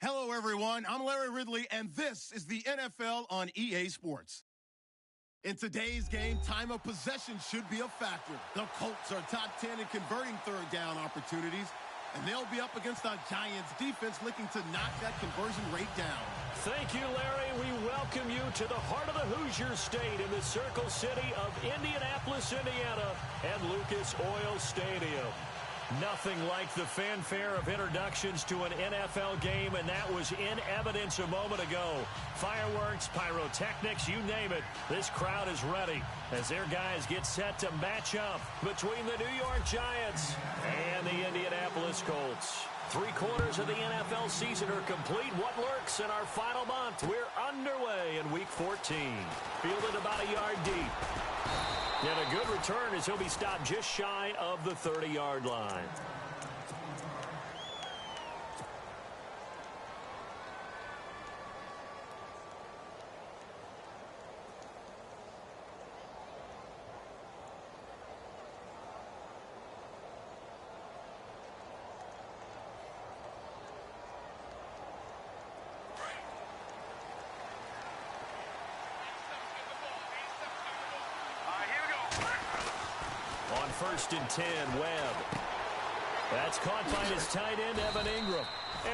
Hello, everyone. I'm Larry Ridley, and this is the NFL on EA Sports. In today's game, time of possession should be a factor. The Colts are top 10 in converting third down opportunities, and they'll be up against a Giants defense looking to knock that conversion rate down. Thank you, Larry. We welcome you to the heart of the Hoosier State in the Circle City of Indianapolis, Indiana, at Lucas Oil Stadium. Nothing like the fanfare of introductions to an NFL game, and that was in evidence a moment ago. Fireworks, pyrotechnics, you name it. This crowd is ready as their guys get set to match up between the New York Giants and the Indianapolis Colts. 3/4 of the NFL season are complete. What lurks in our final month? We're underway in Week 14. Fielded about a yard deep. And a good return as he'll be stopped just shy of the 30-yard line. First and 10, Webb. That's caught by his tight end, Evan Ingram.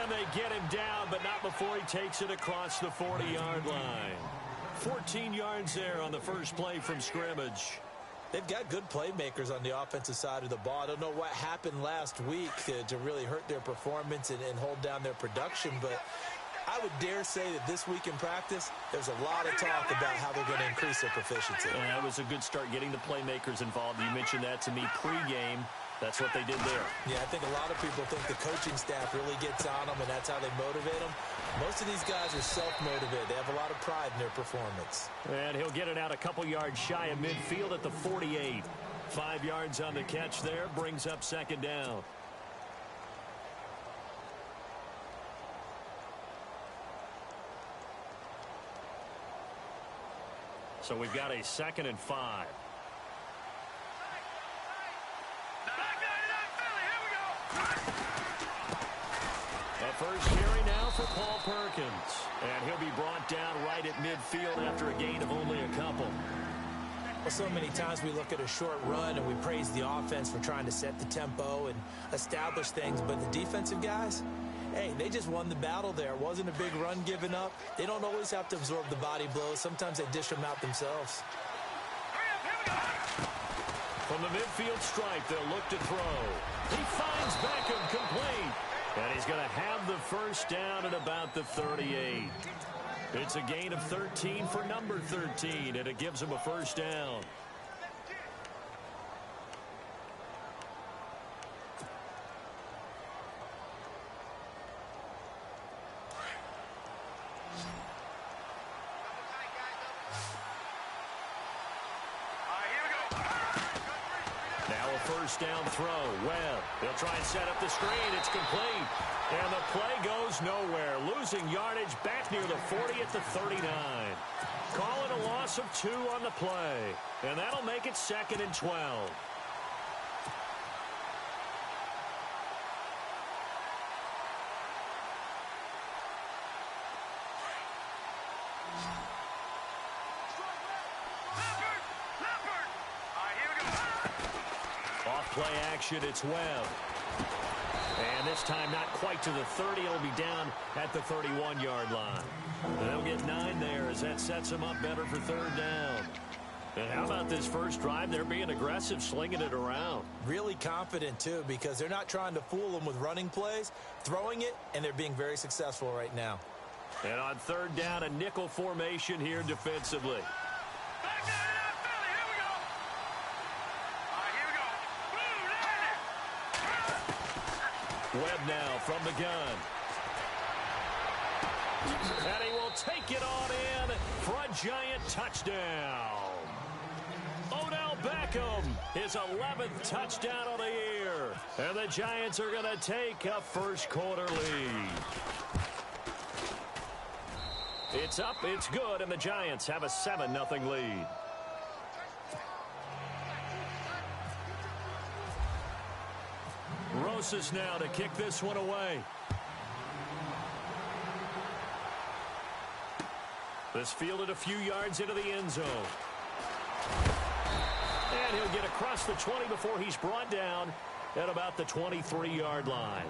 And they get him down, but not before he takes it across the 40-yard line. 14 yards there on the first play from scrimmage. They've got good playmakers on the offensive side of the ball. I don't know what happened last week to really hurt their performance and hold down their production, but I would dare say that this week in practice, there's a lot of talk about how they're going to increase their proficiency. And that was a good start getting the playmakers involved. You mentioned that to me pregame. That's what they did there. Yeah, I think a lot of people think the coaching staff really gets on them, and that's how they motivate them. Most of these guys are self-motivated. They have a lot of pride in their performance. And he'll get it out a couple yards shy of midfield at the 48. 5 yards on the catch there, brings up second down. So we've got a 2nd and 5. A first carry now for Paul Perkins. And he'll be brought down right at midfield after a gain of only a couple. Well, so many times we look at a short run and we praise the offense for trying to set the tempo and establish things. But the defensive guys, hey, they just won the battle there. It wasn't a big run given up. They don't always have to absorb the body blows. Sometimes they dish them out themselves. From the midfield stripe, they'll look to throw. He finds Beckham complete. And he's going to have the first down at about the 38. It's a gain of 13 for number 13, and it gives him a first down. First down throw. Webb. He'll try and set up the screen. It's complete. And the play goes nowhere. Losing yardage back near the 40 at the 39. Call it a loss of 2 on the play. And that'll make it 2nd and 12. Play action, it's Webb. And this time not quite to the 30. It'll be down at the 31-yard line. And they'll get 9 there as that sets them up better for third down. And how about this first drive? They're being aggressive, slinging it around. Really confident, too, because they're not trying to fool them with running plays, throwing it, and they're being very successful right now. And on third down, a nickel formation here defensively. Webb now from the gun. And he will take it on in for a Giant touchdown. Odell Beckham, his 11th touchdown of the year. And the Giants are going to take a first-quarter lead. It's up, it's good, and the Giants have a 7-0 lead. Rosas now to kick this one away. This fielded a few yards into the end zone. And he'll get across the 20 before he's brought down at about the 23-yard line.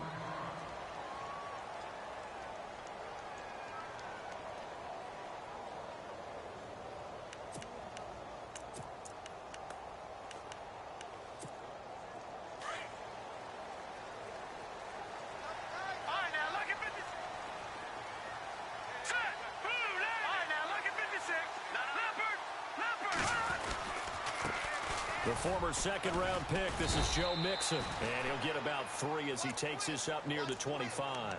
The former second-round pick, this is Joe Mixon. And he'll get about 3 as he takes this up near the 25.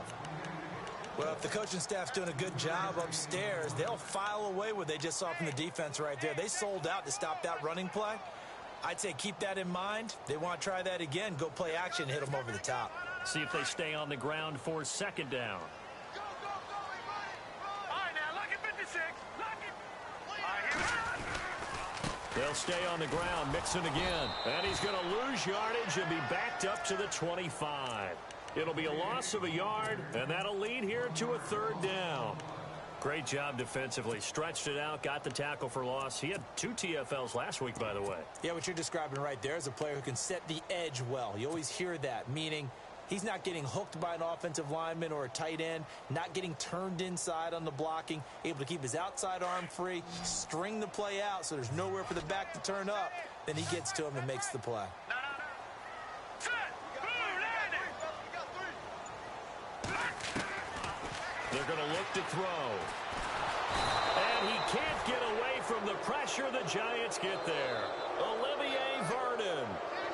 Well, if the coaching staff's doing a good job upstairs, they'll file away what they just saw from the defense right there. They sold out to stop that running play. I'd say keep that in mind. They want to try that again. Go play action, hit them over the top. See if they stay on the ground for second down. They'll stay on the ground. Mixon again. And he's going to lose yardage and be backed up to the 25. It'll be a loss of a yard, and that'll lead here to a third down. Great job defensively. Stretched it out, got the tackle for loss. He had 2 TFLs last week, by the way. Yeah, what you're describing right there is a player who can set the edge well. You always hear that, meaning he's not getting hooked by an offensive lineman or a tight end, not getting turned inside on the blocking, able to keep his outside arm free, string the play out so there's nowhere for the back to turn up. Then he gets to him and makes the play. They're going to look to throw. And he can't get away from the pressure. The Giants get there. Olivier Vernon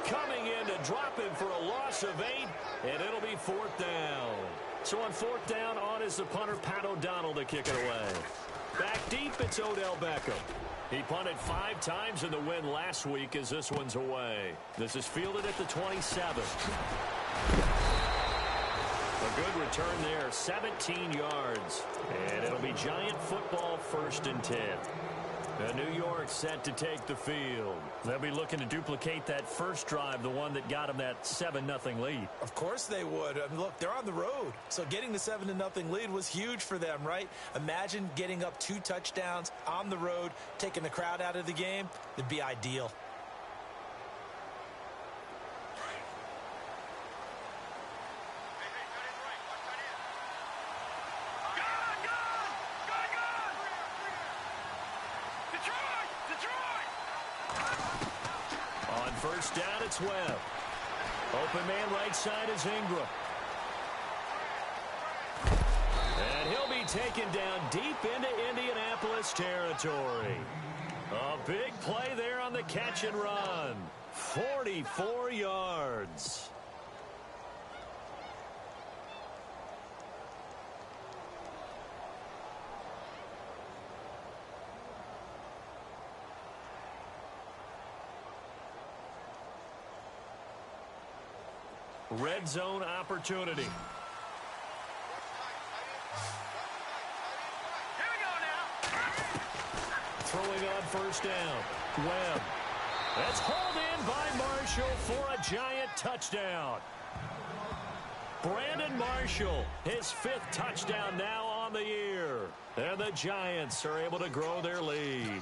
coming in to drop him for a loss of 8, and it'll be 4th down. So on 4th down, on is the punter, Pat O'Donnell, to kick it away. Back deep, it's Odell Beckham. He punted 5 times in the win last week as this one's away. This is fielded at the 27. A good return there, 17 yards. And it'll be Giant football, 1st and 10. New York set to take the field. They'll be looking to duplicate that first drive, the one that got them that 7-0 lead. Of course they would. I mean, look, they're on the road. So getting the 7-0 lead was huge for them, right? Imagine getting up 2 touchdowns on the road, taking the crowd out of the game. It'd be ideal. First down, it's Webb. Open man right side is Ingram. And he'll be taken down deep into Indianapolis territory. A big play there on the catch and run. 44 yards. Red zone opportunity. Here we go now. Throwing on first down. Webb. That's hauled in by Marshall for a Giant touchdown. Brandon Marshall, his 5th touchdown now on the year. And the Giants are able to grow their lead.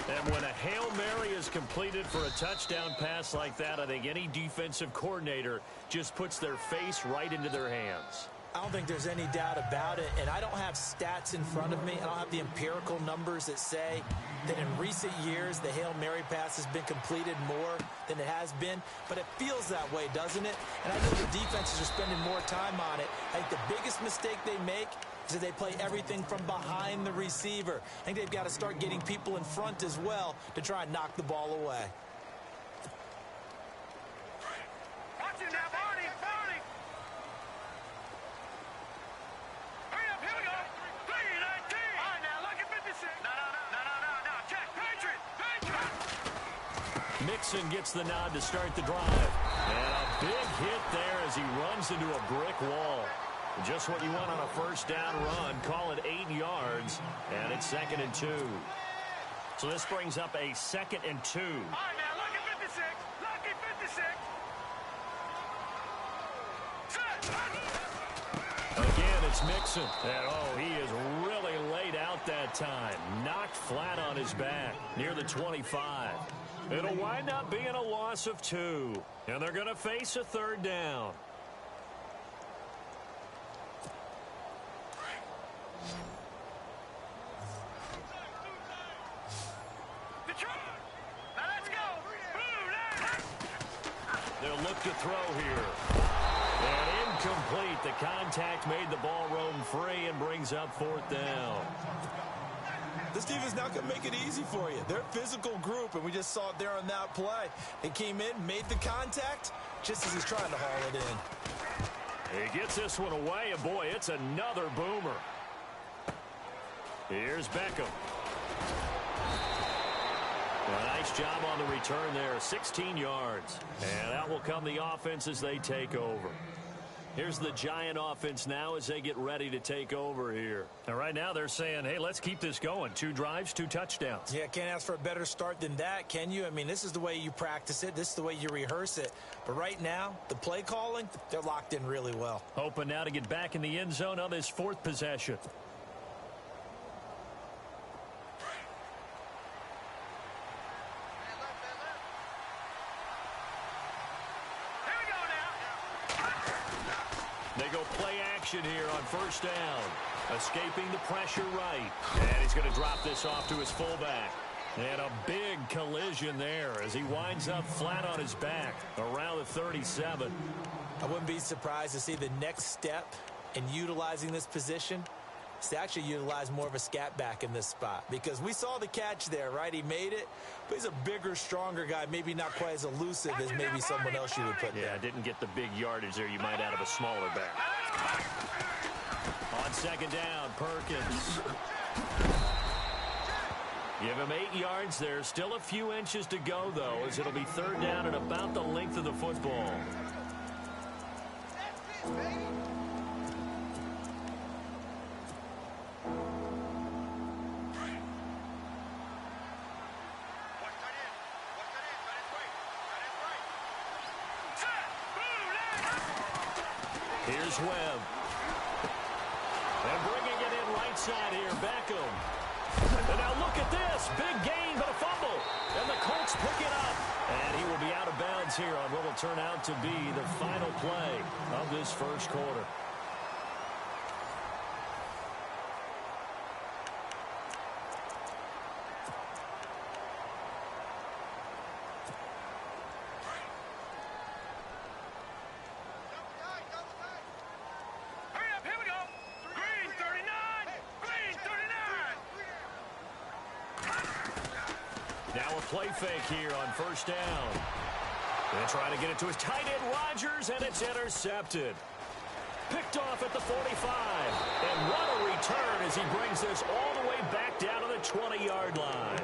And when a Hail Mary is completed for a touchdown pass like that, I think any defensive coordinator just puts their face right into their hands. I don't think there's any doubt about it, and I don't have stats in front of me. I don't have the empirical numbers that say that in recent years the Hail Mary pass has been completed more than it has been, but it feels that way, doesn't it? And I know the defenses are spending more time on it. I think the biggest mistake they make is that they play everything from behind the receiver. I think they've got to start getting people in front as well to try and knock the ball away. Watch it now, Barney. Hurry up, here we go. 3-19. All right, now, look at 56. No. Check. Patriot. Mixon gets the nod to start the drive. And a big hit there as he runs into a brick wall. Just what you want on a first down run. Call it 8 yards, and it's 2nd and 2. So this brings up a 2nd and 2. All right, now, look at 56. Lucky 56. Again, it's Mixon. And, he is really laid out hit that time. Knocked flat on his back near the 25. It'll wind up being a loss of 2. And they're going to face a third down. They'll look to throw here. And incomplete. The contact made the ball roam free and brings up 4th down. This defense not going to make it easy for you. They're a physical group, and we just saw it there on that play. He came in, made the contact, just as he's trying to haul it in. He gets this one away, and boy, it's another boomer. Here's Beckham. A nice job on the return there, 16 yards. And out will come the offense as they take over. Here's the Giant offense now as they get ready to take over here. And right now they're saying, hey, let's keep this going. 2 drives, 2 touchdowns. Yeah, can't ask for a better start than that, can you? I mean, this is the way you practice it. This is the way you rehearse it. But right now, the play calling, they're locked in really well. Hoping now to get back in the end zone on this 4th possession. They go play action here on 1st down. Escaping the pressure right. And he's going to drop this off to his fullback. And a big collision there as he winds up flat on his back around the 37. I wouldn't be surprised to see the next step in utilizing this position is to actually utilize more of a scat back in this spot. Because we saw the catch there, right? He made it, but he's a bigger, stronger guy, maybe not quite as elusive as maybe someone else you would put there. Yeah, didn't get the big yardage there you might out of a smaller back. On 2nd down, Perkins. Give him 8 yards there. Still a few inches to go, though, as it'll be 3rd down and about the length of the football. That's it, baby. Here's Webb. And bringing it in right side here, Beckham. And now look at this. Big gain, but a fumble. And the Colts pick it up. And he will be out of bounds here on what will turn out to be the final play of this 1st quarter. Play fake here on 1st down. They're trying to get it to his tight end, Rodgers, and it's intercepted. Picked off at the 45. And what a return as he brings this all the way back down to the 20-yard line.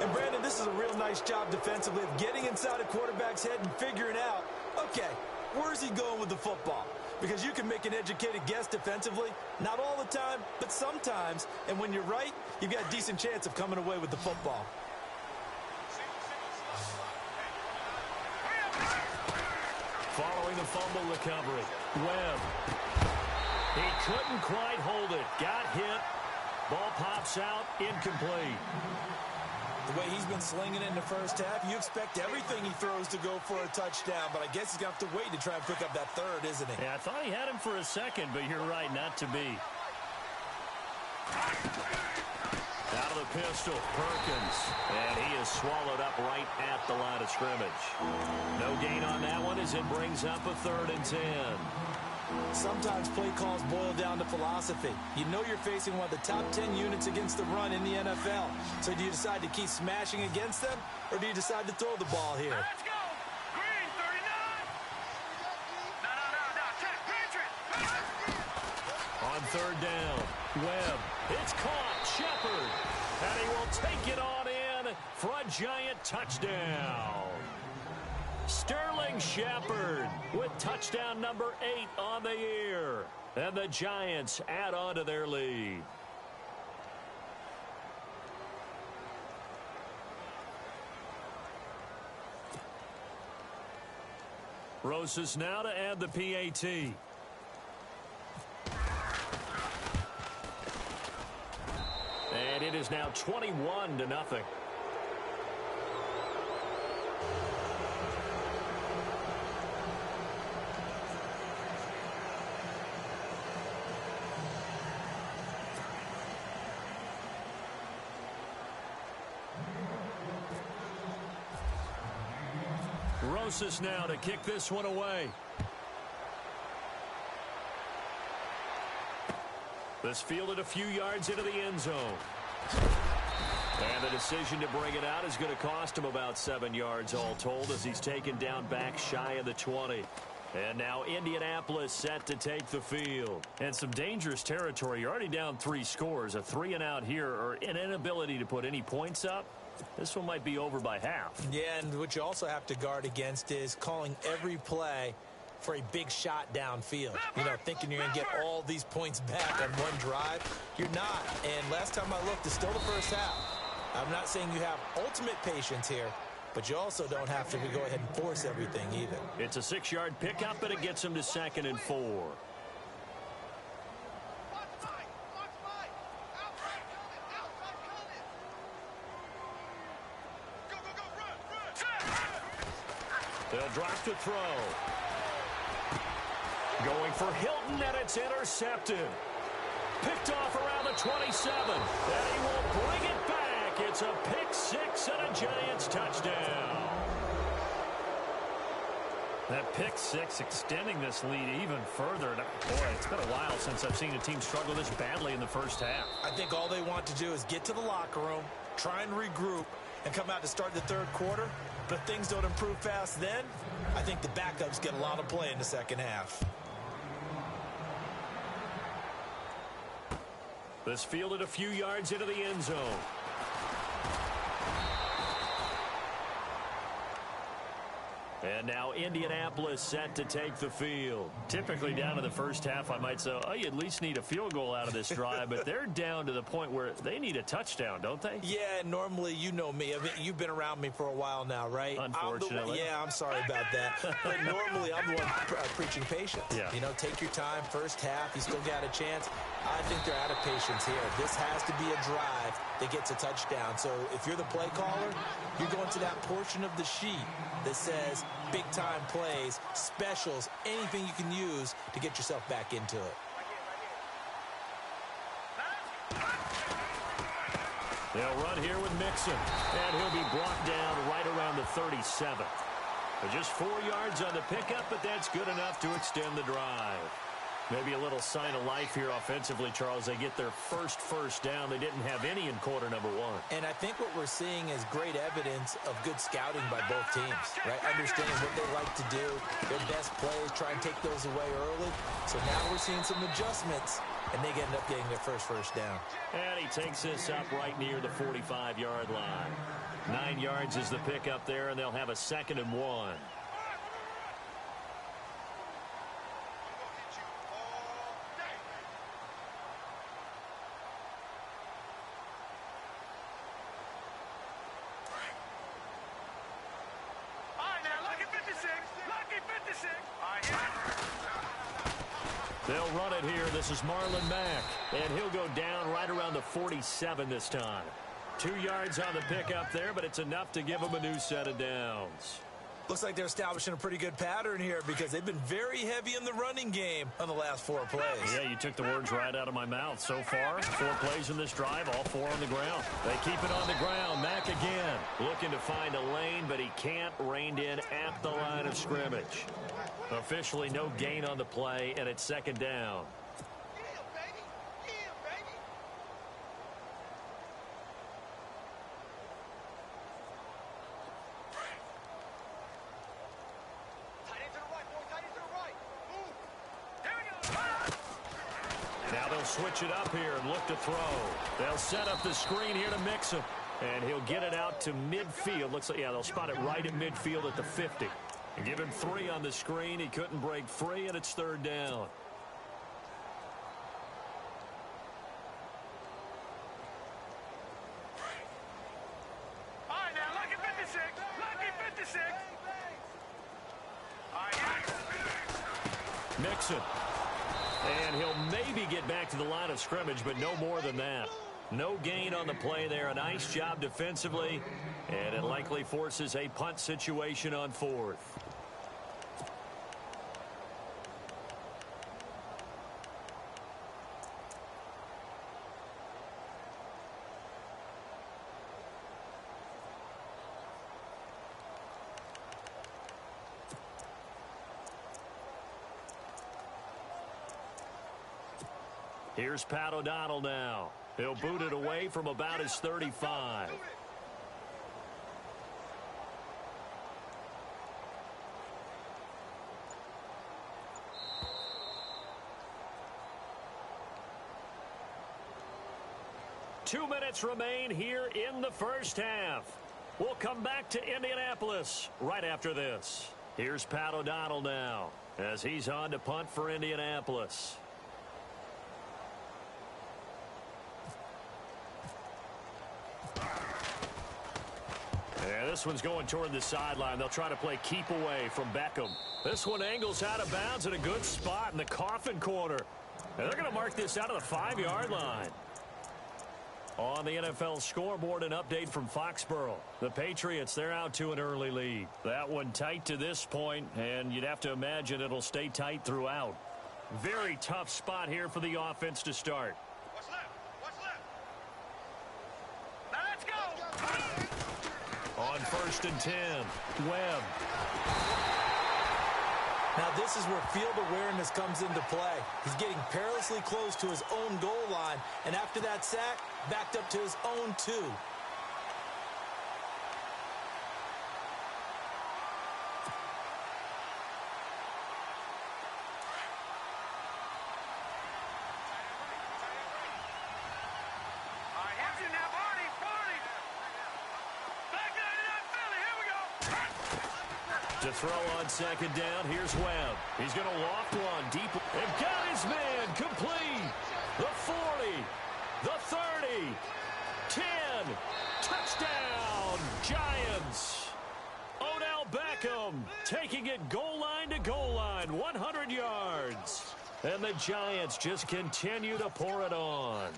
And, Brandon, this is a real nice job defensively of getting inside a quarterback's head and figuring out, okay, where's he going with the football? Because you can make an educated guess defensively, not all the time, but sometimes. And when you're right, you've got a decent chance of coming away with the football. Following the fumble recovery, Webb. He couldn't quite hold it. Got hit. Ball pops out. Incomplete. The way he's been slinging it in the 1st half, you expect everything he throws to go for a touchdown, but I guess he's going to have to wait to try and pick up that 3rd, isn't he? Yeah, I thought he had him for a second, but you're right, not to be. Out of the pistol, Perkins. And he is swallowed up right at the line of scrimmage. No gain on that one as it brings up a 3rd and 10. Sometimes play calls boil down to philosophy. You know you're facing one of the top 10 units against the run in the NFL. So do you decide to keep smashing against them, or do you decide to throw the ball here? Let's go. Green 39. No, On 3rd down, Webb. It's caught. Shepard. And he will take it on in for a Giant touchdown. Sterling Shepard with touchdown number 8 on the year. And the Giants add on to their lead. Rosas now to add the PAT. it is now 21-0. Rosas now to kick this one away. This fielded a few yards into the end zone. And the decision to bring it out is going to cost him about 7 yards all told as he's taken down back shy of the 20. And now Indianapolis set to take the field. And some dangerous territory. You're already down 3 scores. A 3-and-out here or an inability to put any points up. This one might be over by half. Yeah, and what you also have to guard against is calling every play for a big shot downfield. You know, thinking you're going to get all these points back on one drive. You're not. And last time I looked, it's still the first half. I'm not saying you have ultimate patience here, but you also don't have to go ahead and force everything either. It's a 6-yard pickup, and it gets him to 2nd and 4. They'll drop to throw. Going for Hilton, and it's intercepted. Picked off around the 27. And he will bring it back. It's a pick 6 and a Giants touchdown. That pick 6 extending this lead even further. Boy, it's been a while since I've seen a team struggle this badly in the first half. I think all they want to do is get to the locker room, try and regroup, and come out to start the third quarter. But if things don't improve fast then, I think the backups get a lot of play in the second half. This fielded a few yards into the end zone. And now Indianapolis set to take the field. Typically down to the first half, I might say, oh, you at least need a field goal out of this drive. But they're down to the point where they need a touchdown, don't they? Yeah, normally, you know me. I mean, you've been around me for a while now, right? Unfortunately. I'm sorry about that. But normally, I'm the one preaching patience. Yeah. You know, take your time. First half, you still got a chance. I think they're out of patience here. This has to be a drive that gets a touchdown. So if you're the play caller, you're going to that portion of the sheet that says big-time plays, specials, anything you can use to get yourself back into it. They'll run here with Mixon, and he'll be brought down right around the 37. But just 4 yards on the pickup, but that's good enough to extend the drive. Maybe a little sign of life here offensively, Charles. They get their first down. They didn't have any in quarter number 1. And I think what we're seeing is great evidence of good scouting by both teams, right? Understanding what they like to do, their best plays, try and take those away early. So now we're seeing some adjustments, and they end up getting their first down. And he takes this up right near the 45-yard line. 9 yards is the pickup there, and they'll have a 2nd and 1. They'll run it here. This is Marlon Mack, and he'll go down right around the 47 this time. 2 yards on the pickup there, but it's enough to give them a new set of downs. Looks like they're establishing a pretty good pattern here because they've been very heavy in the running game on the last 4 plays. Yeah, you took the words right out of my mouth. So far, 4 plays in this drive, all 4 on the ground. They keep it on the ground. Mack again, looking to find a lane, but he can't. Reined in at the line of scrimmage. Officially no gain on the play, and it's 2nd down. Now they'll switch it up here and look to throw. They'll set up the screen here to Mixon. And he'll get it out to midfield. Looks like, yeah, they'll spot it right at midfield at the 50. And give him 3 on the screen. He couldn't break free, and it's 3rd down. All right, now, lucky 56. Lucky 56. All right, Mixon. And he'll maybe get back to the line of scrimmage, but no more than that. No gain on the play there. A nice job defensively, and it likely forces a punt situation on 4th. Here's Pat O'Donnell now. He'll boot it away from about his 35. Two minutes remain here in the first half. We'll come back to Indianapolis right after this. Here's Pat O'Donnell now as he's on to punt for Indianapolis. Yeah, this one's going toward the sideline. They'll try to play keep away from Beckham. This one angles out of bounds in a good spot in the coffin corner. And they're going to mark this out of the 5-yard line. On the NFL scoreboard, an update from Foxborough. The Patriots, they're out to an early lead. That one tight to this point, and you'd have to imagine it'll stay tight throughout. Very tough spot here for the offense to start. What's left? What's left? Now let's go. On 1st and 10, Webb. Now this is where field awareness comes into play. He's getting perilously close to his own goal line, and after that sack, backed up to his own 2. To throw on 2nd down, here's Webb. He's going to loft one deep. And got his man complete. The 40, the 30, 10. Touchdown, Giants. Odell Beckham taking it goal line to goal line, 100 yards. And the Giants just continue to pour it on.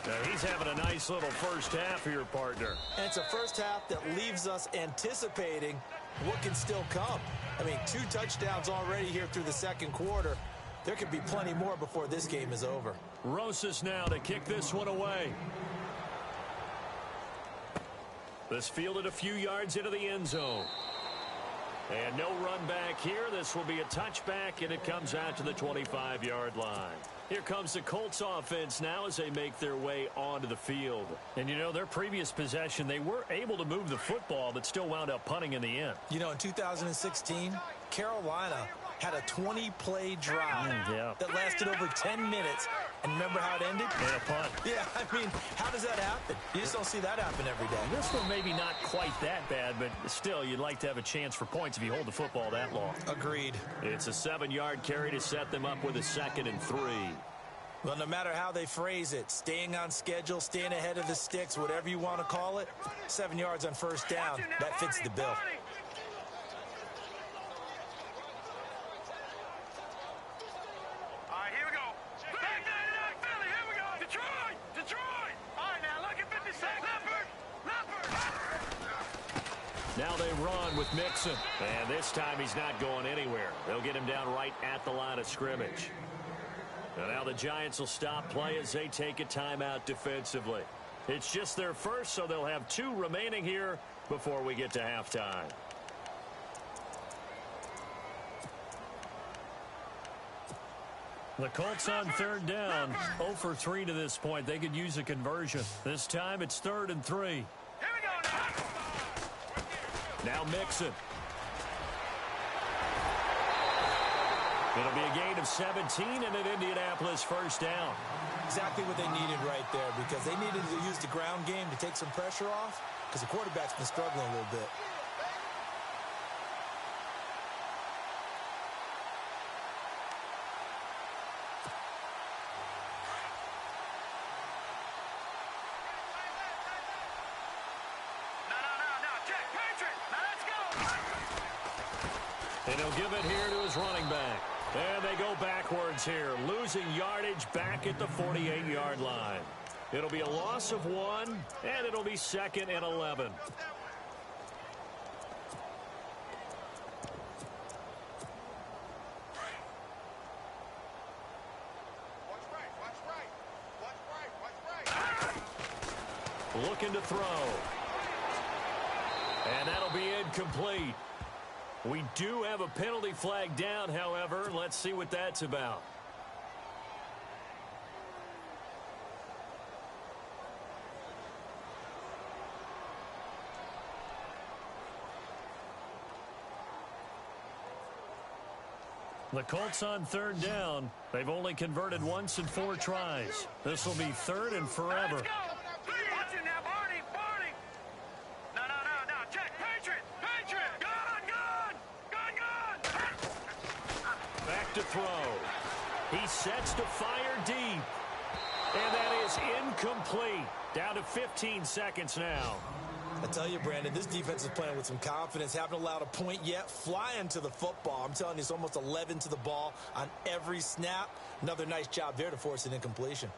Now he's having a nice little first half here, partner. And it's a first half that leaves us anticipating what can still come. I mean, 2 touchdowns already here through the second quarter. There could be plenty more before this game is over. Rosas now to kick this one away. This fielded a few yards into the end zone. And no run back here. This will be a touchback, and it comes out to the 25-yard line. Here comes the Colts offense now as they make their way onto the field. And, you know, their previous possession, they were able to move the football, but still wound up punting in the end. You know, in 2016, Carolina had a 20-play drive that lasted over 10 minutes. And remember how it ended? And a punt. Yeah, I mean, how does that happen? You just don't see that happen every day. This one maybe not quite that bad, but still, you'd like to have a chance for points if you hold the football that long. Agreed. It's a 7-yard carry to set them up with a 2nd and 3. Well, no matter how they phrase it, staying on schedule, staying ahead of the sticks, whatever you want to call it, 7 yards on 1st down, that fits the bill. Now they run with Mixon. And this time he's not going anywhere. They'll get him down right at the line of scrimmage. And now the Giants will stop play as they take a timeout defensively. It's just their first, so they'll have 2 remaining here before we get to halftime. The Colts on 3rd down, 0 for 3 to this point. They could use a conversion. This time it's 3rd and 3. Here we go now. Now Mixon. It'll be a gain of 17 and an Indianapolis 1st down. Exactly what they needed right there, because they needed to use the ground game to take some pressure off, because the quarterback's been struggling a little bit. And he'll give it here to his running back. And they go backwards here, losing yardage back at the 48-yard line. It'll be a loss of 1, and it'll be 2nd and 11. Looking to throw. And that'll be incomplete. We do have a penalty flag down, however. Let's see what that's about. The Colts on 3rd down. They've only converted once in 4 tries. This will be 3rd and forever. Let's go. Watch it now, Barney. No. Check. Patriot. Gun. Back to throw. He sets to fire deep. And that is incomplete. Down to 15 seconds now. I tell you, Brandon, this defense is playing with some confidence. Haven't allowed a point yet. Flying to the football. I'm telling you, it's almost 11 to the ball on every snap. Another nice job there to force an incompletion.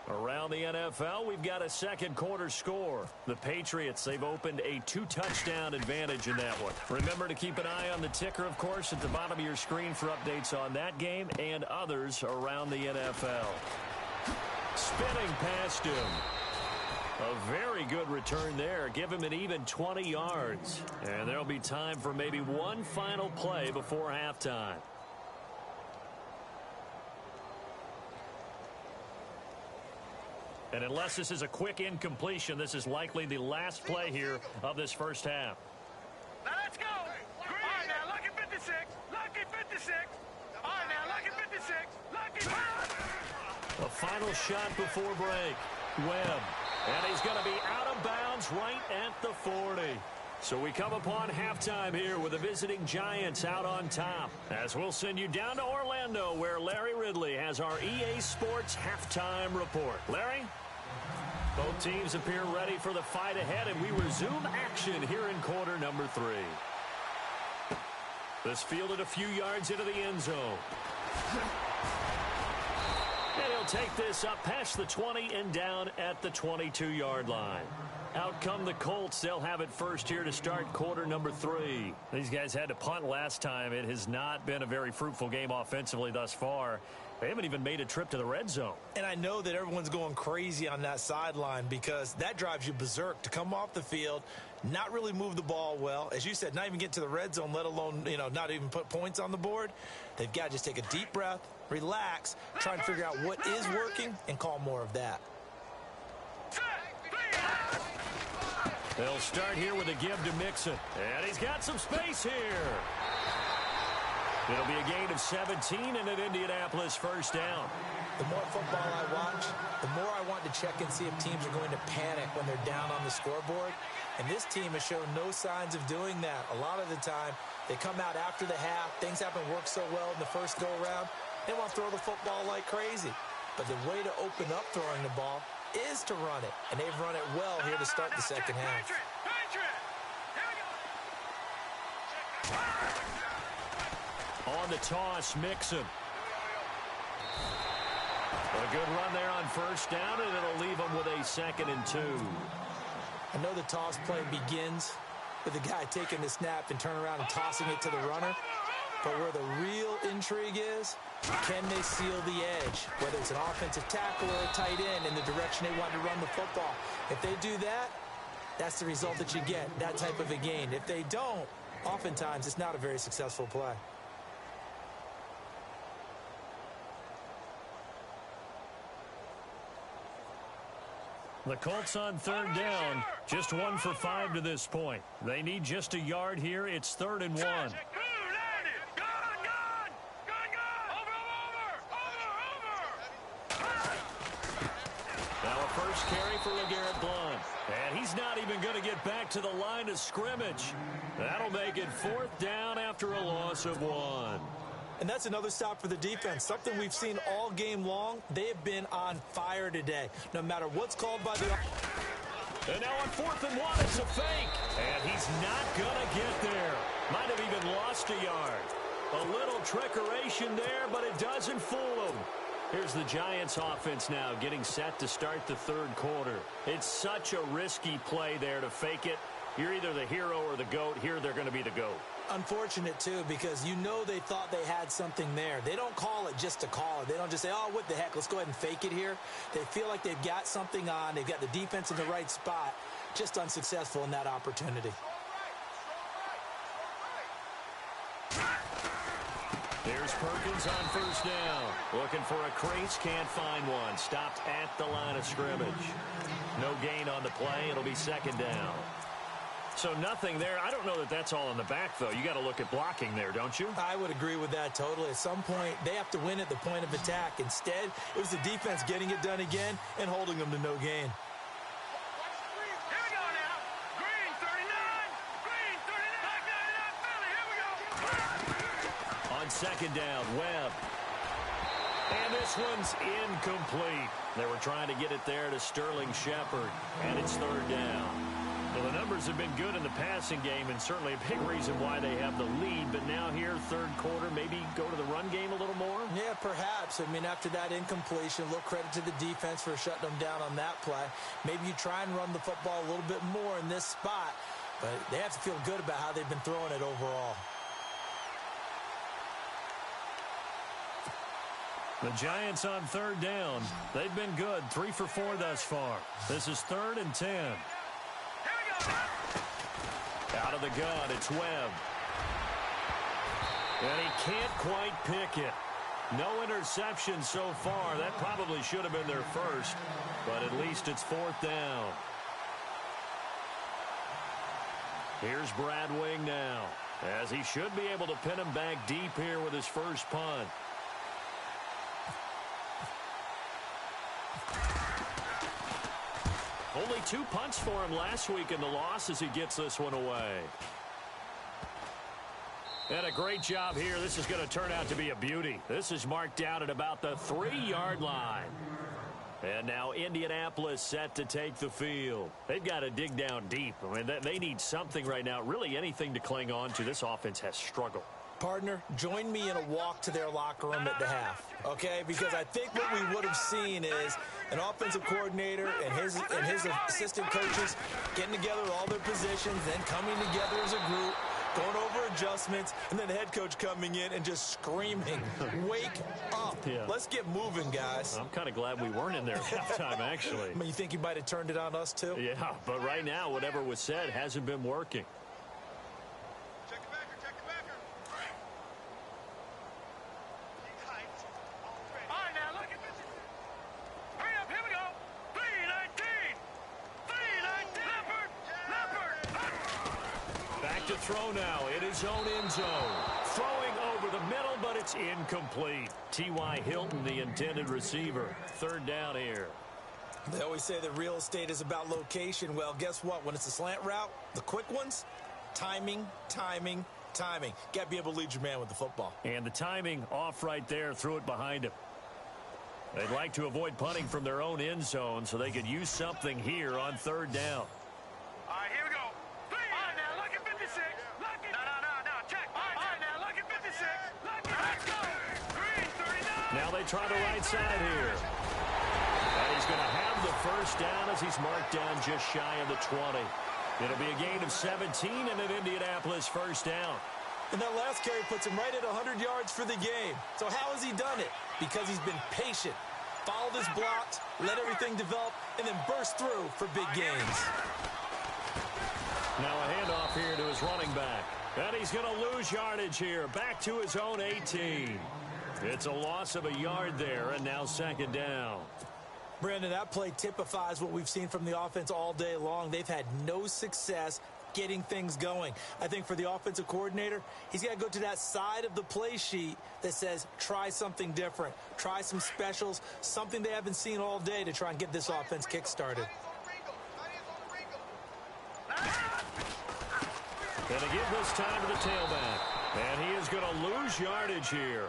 Around the NFL, we've got a second quarter score. The Patriots, they've opened a 2-touchdown advantage in that one. Remember to keep an eye on the ticker, of course, at the bottom of your screen for updates on that game and others around the NFL. Spinning past him. A very good return there. Give him an even 20 yards. And there'll be time for maybe one final play before halftime. And unless this is a quick incompletion, this is likely the last play here of this first half. Now let's go. All right, now, lucky 56. Lucky 56. All right, now, lucky 56. Lucky. A final shot before break. Webb. And he's going to be out of bounds right at the 40. So we come upon halftime here with the visiting Giants out on top. As we'll send you down to Orlando, where Larry Ridley has our EA Sports halftime report. Larry? Both teams appear ready for the fight ahead, and we resume action here in quarter number 3. This fielded a few yards into the end zone. And he'll take this up past the 20 and down at the 22-yard line. Out come the Colts. They'll have it first here to start quarter number 3. These guys had to punt last time. It has not been a very fruitful game offensively thus far. They haven't even made a trip to the red zone. And I know that everyone's going crazy on that sideline because that drives you berserk to come off the field, not really move the ball well. As you said, not even get to the red zone, let alone, not even put points on the board. They've got to just take a deep breath, relax, try and figure out what is working, and call more of that. They'll start here with a give to Mixon. And he's got some space here. It'll be a gain of 17 and an Indianapolis first down. The more football I watch, the more I want to check and see if teams are going to panic when they're down on the scoreboard. And this team has shown no signs of doing that. A lot of the time, they come out after the half. Things haven't worked so well in the first go-around. They want to throw the football like crazy. But the way to open up throwing the ball is to run it. And they've run it well here to start the second half. On the toss, Mixon. A good run there on first down, and it'll leave them with a 2nd and 2. I know the toss play begins with the guy taking the snap and turn around and tossing it to the runner. But where the real intrigue is, can they seal the edge? Whether it's an offensive tackle or a tight end in the direction they want to run the football. If they do that, that's the result that you get, that type of a gain. If they don't, oftentimes it's not a very successful play. The Colts on 3rd down, just 1 for 5 to this point. They need just a yard here. It's 3rd and 1. Now a first carry for LeGarrette Blount. And he's not even going to get back to the line of scrimmage. That'll make it 4th down after a loss of 1. And that's another stop for the defense. Something we've seen all game long. They have been on fire today. No matter what's called by the... And now on 4th and 1, it's a fake. And he's not going to get there. Might have even lost a yard. A little trickeration there, but it doesn't fool him. Here's the Giants offense now getting set to start the third quarter. It's such a risky play there to fake it. You're either the hero or the GOAT. Here they're going to be the GOAT. Unfortunate, too, because you know they thought they had something there. They don't call it just to call it. They don't just say, oh, what the heck, let's go ahead and fake it here. They feel like they've got something on. They've got the defense in the right spot. Just unsuccessful in that opportunity. There's Perkins on first down. Looking for a crease, can't find one. Stopped at the line of scrimmage. No gain on the play. It'll be second down. So nothing there. I don't know that that's all in the back, though. You got to look at blocking there, don't you? I would agree with that totally. At some point, they have to win at the point of attack. Instead, it was the defense getting it done again and holding them to no gain. Here we go now. Green, 39. Green, 39. Back 99, Philly. Here we go. On second down, Webb. And this one's incomplete. They were trying to get it there to Sterling Shepard, and it's third down. Well, the numbers have been good in the passing game, and certainly a big reason why they have the lead. But now here, third quarter, maybe go to the run game a little more? Yeah, perhaps. I mean, after that incompletion, a little credit to the defense for shutting them down on that play. Maybe you try and run the football a little bit more in this spot, but they have to feel good about how they've been throwing it overall. The Giants on third down. They've been good, 3 for 4 thus far. This is 3rd and 10. Out of the gun, it's Webb. And he can't quite pick it. No interception so far. That probably should have been their first, but at least it's 4th down. Here's Brad Wing now, as he should be able to pin him back deep here with his first punt. Only 2 punts for him last week in the loss as he gets this one away. And a great job here. This is going to turn out to be a beauty. This is marked down at about the 3-yard line. And now Indianapolis set to take the field. They've got to dig down deep. I mean, they need something right now, really anything to cling on to. This offense has struggled. Partner, join me in a walk to their locker room at the half, okay? Because I think what we would have seen is an offensive coordinator and his assistant coaches getting together all their positions, then coming together as a group, going over adjustments, and then the head coach coming in and just screaming, wake up. Yeah. Let's get moving, guys. I'm kind of glad we weren't in there at halftime, actually. I mean, you think he might have turned it on us, too? Yeah, but right now, whatever was said hasn't been working. Throw now in his own end zone. Throwing over the middle, but it's incomplete. T.Y. Hilton, the intended receiver. 3rd down here. They always say that real estate is about location. Well, guess what? When it's a slant route, the quick ones, timing, timing, timing. Got to be able to lead your man with the football. And the timing off right there. Threw it behind him. They'd like to avoid punting from their own end zone so they could use something here on 3rd down. All right, here we go. Now they try the right side here. And he's going to have the first down as he's marked down just shy of the 20. It'll be a gain of 17 and an Indianapolis first down. And that last carry puts him right at 100 yards for the game. So how has he done it? Because he's been patient, followed his blocks, let everything develop, and then burst through for big gains. Now a handoff here to his running back. And he's going to lose yardage here. Back to his own 18. It's a loss of a yard there, and now 2nd down. Brandon, that play typifies what we've seen from the offense all day long. They've had no success getting things going. I think for the offensive coordinator, he's got to go to that side of the play sheet that says try something different, try some specials, something they haven't seen all day to try and get this offense kick-started. Going to give this time to the tailback. And he is going to lose yardage here.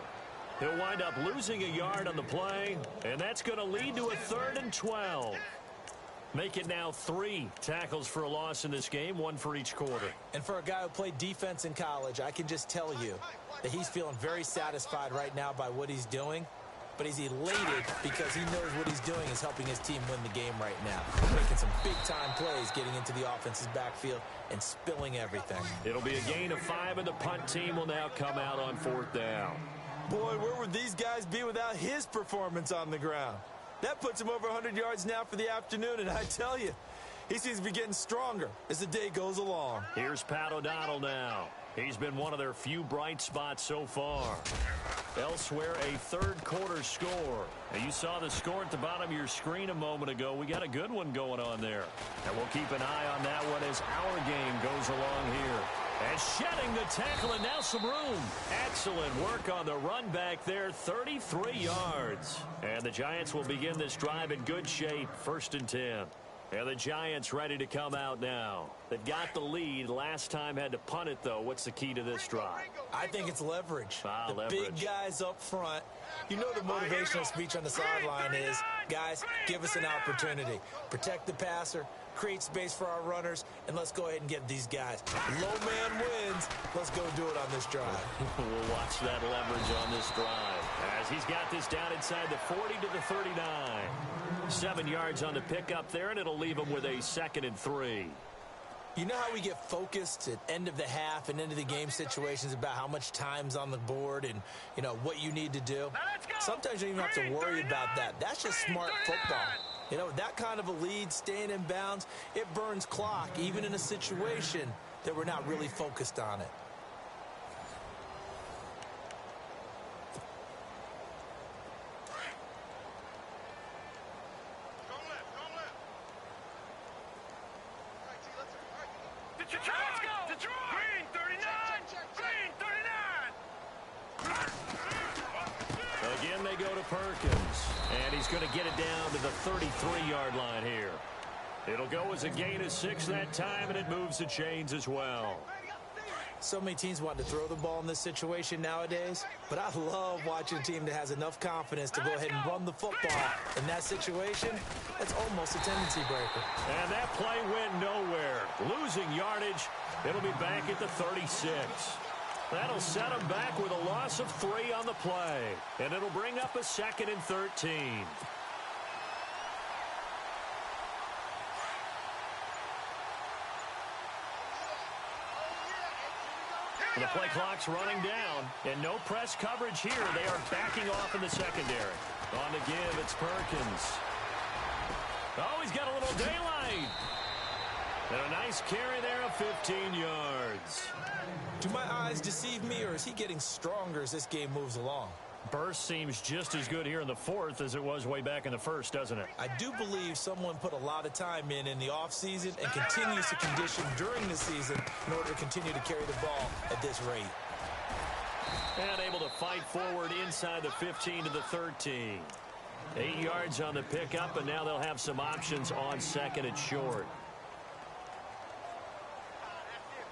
He'll wind up losing a yard on the play, and that's going to lead to a 3rd and 12. Make it now 3 tackles for a loss in this game, 1 for each quarter. And for a guy who played defense in college, I can just tell you that he's feeling very satisfied right now by what he's doing. but he's elated because he knows what he's doing is helping his team win the game right now. Making some big-time plays, getting into the offense's backfield and spilling everything. It'll be a gain of 5, and the punt team will now come out on 4th down. Boy, where would these guys be without his performance on the ground? That puts him over 100 yards now for the afternoon, and I tell you, he seems to be getting stronger as the day goes along. Here's Pat O'Donnell now. He's been one of their few bright spots so far. Elsewhere, a third-quarter score. Now, you saw the score at the bottom of your screen a moment ago. We got a good one going on there. And we'll keep an eye on that one as our game goes along here. And shedding the tackle, and now some room. Excellent work on the run back there, 33 yards. And the Giants will begin this drive in good shape, 1st and 10. And the Giants ready to come out now. They've got the lead. Last time had to punt it, though. What's the key to this drive? I think it's leverage. The leverage. Big guys up front. You know the motivational speech on the sideline is, guys, give us an opportunity. Protect the passer, create space for our runners, and let's go ahead and get these guys. Low man wins. Let's go do it on this drive. We'll watch that leverage on this drive as he's got this down inside the 40 to the 39. 7 yards on the pickup there, and it'll leave him with a 2nd and 3. You know how we get focused at end of the half and into the game situations about how much time's on the board and, you know, what you need to do? Sometimes you don't even have to worry about that. That's just smart football. You know, that kind of a lead, staying in bounds, it burns clock, even in a situation that we're not really focused on it. Green 39! Green 39! Again, they go to Perkins. And he's going to get it down to the 33-yard line here. It'll go as a gain of 6 that time, and it moves the chains as well. So many teams want to throw the ball in this situation nowadays, but I love watching a team that has enough confidence to go ahead and run the football. In that situation, that's almost a tendency breaker. And that play went nowhere. Losing yardage. It'll be back at the 36. That'll set them back with a loss of 3 on the play. And it'll bring up a 2nd and 13. The play clock's running down, and no press coverage here. They are backing off in the secondary. On the give, it's Perkins. Oh, he's got a little daylight. And a nice carry there of 15 yards. Do my eyes deceive me, or is he getting stronger as this game moves along? Burst seems just as good here in the 4th as it was way back in the 1st, doesn't it? I do believe someone put a lot of time in the offseason and continues to condition during the season in order to continue to carry the ball at this rate. And able to fight forward inside the 15 to the 13. 8 yards on the pickup, and now they'll have some options on 2nd and short.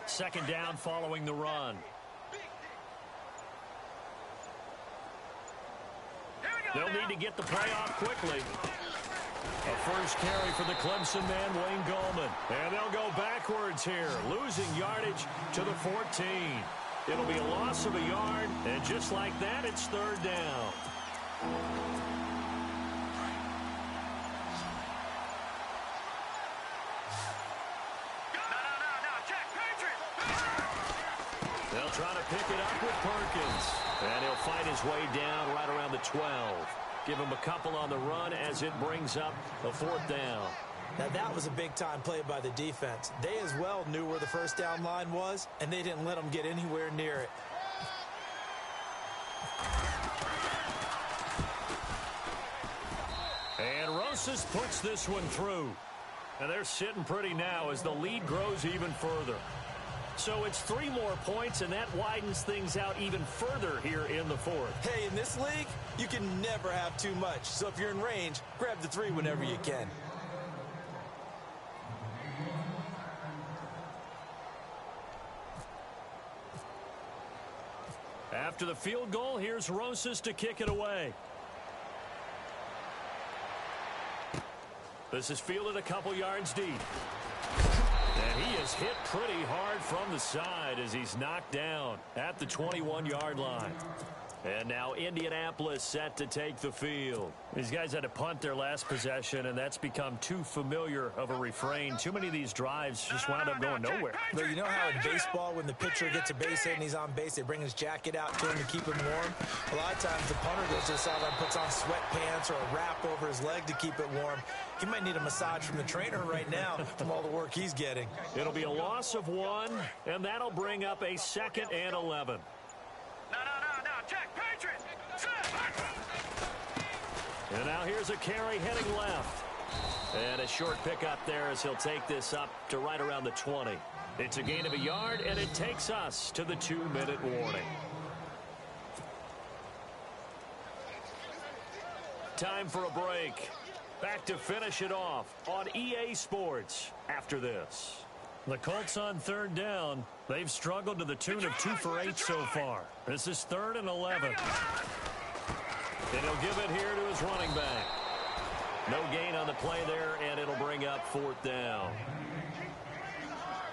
2nd down following the run. They'll need to get the play off quickly. A first carry for the Clemson man, Wayne Gallman. And they'll go backwards here, losing yardage to the 14. It'll be a loss of a yard, and just like that, it's 3rd down. They'll try to pick it up with Perkins. And he'll fight his way down right around the 12. Give him a couple on the run as it brings up a 4th down. Now, that was a big-time play by the defense. They as well knew where the first down line was, and they didn't let them get anywhere near it. And Rosas puts this one through. And they're sitting pretty now as the lead grows even further. So it's 3 more points, and that widens things out even further here in the 4th. Hey, in this league, you can never have too much. So if you're in range, grab the 3 whenever you can. After the field goal, here's Rosas to kick it away. This is fielded a couple yards deep. And he is hit pretty hard from the side as he's knocked down at the 21-yard line. And now Indianapolis set to take the field. These guys had to punt their last possession, and that's become too familiar of a refrain. Too many of these drives just wound up going nowhere. But you know how in baseball, when the pitcher gets a base hit and he's on base, they bring his jacket out to him to keep him warm? A lot of times the punter goes to the sideline, puts on sweatpants or a wrap over his leg to keep it warm. He might need a massage from the trainer right now from all the work he's getting. It'll be a loss of 1, and that'll bring up a 2nd and 11. No, check, Patriots! And now here's a carry heading left. And a short pickup there as he'll take this up to right around the 20. It's a gain of a yard, and it takes us to the 2-minute warning. Time for a break. Back to finish it off on EA Sports after this. The Colts on 3rd down. They've struggled to the tune of 2 for 8 so far. This is 3rd and 11. And he'll give it here to his running back. No gain on the play there, and it'll bring up 4th down.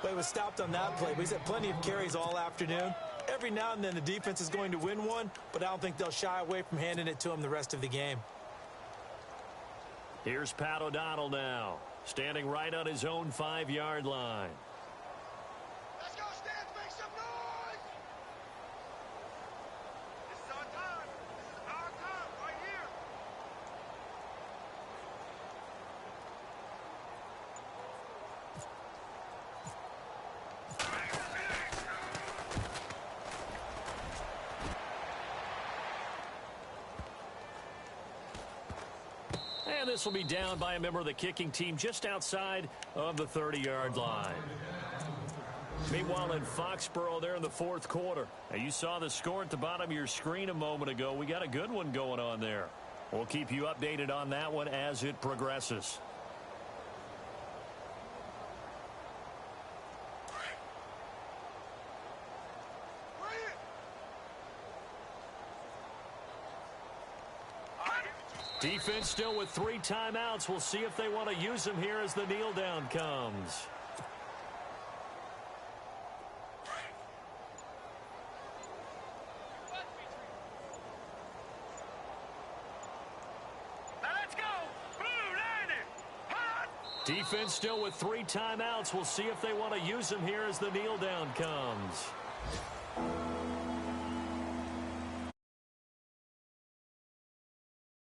But he was stopped on that play. But he's had plenty of carries all afternoon. Every now and then the defense is going to win one, but I don't think they'll shy away from handing it to him the rest of the game. Here's Pat O'Donnell now, standing right on his own 5-yard line. Let's go, Stans, make some noise! This is our time. This is our time right here. And this will be down by a member of the kicking team just outside of the 30-yard line. Meanwhile, in Foxborough, there in the 4th quarter. Now, you saw the score at the bottom of your screen a moment ago. We got a good one going on there. We'll keep you updated on that one as it progresses. Defense still with 3 timeouts. We'll see if they want to use them here as the kneel down comes. Now let's go. Blue, landed. Hot. Defense still with 3 timeouts. We'll see if they want to use them here as the kneel down comes.